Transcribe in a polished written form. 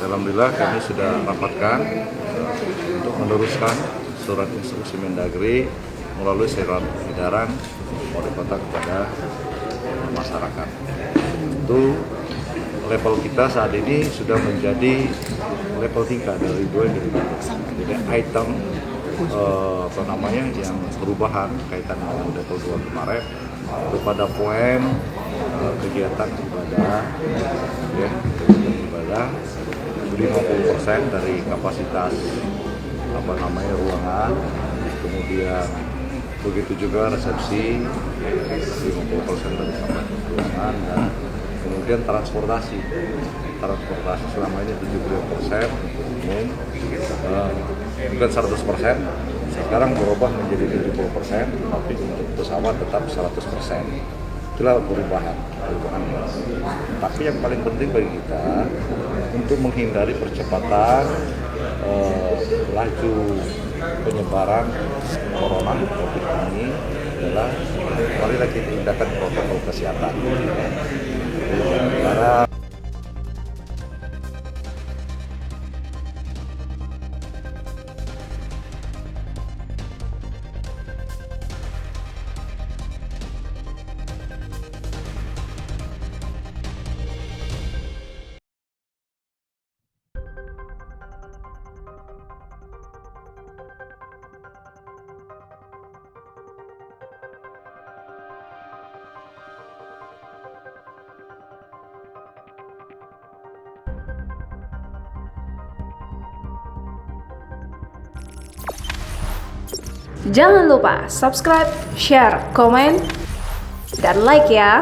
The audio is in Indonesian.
Alhamdulillah kami sudah rapatkan untuk meneruskan surat instruksi Mendagri melalui surat edaran wali kota kepada masyarakat. Itu level kita saat ini sudah menjadi level 3 dari 2 jadi 1. Jadi item yang perubahan kaitan dengan level 2 kemarin kepada poin kegiatan ibadah, ya, ibadah 50% dari kapasitas ruangan, kemudian begitu juga resepsi 50% dari kapasitas ruangan, dan kemudian transportasi selama ini 70% untuk umum, bukan 100%, sekarang berubah menjadi 70%, tapi untuk pesawat tetap 100%. Itulah perubahan. Tapi yang paling penting bagi kita untuk menghindari percepatan laju penyebaran corona COVID ini adalah mari lagi tindakan protokol kesehatan. Jangan lupa subscribe, share, komen, dan like ya.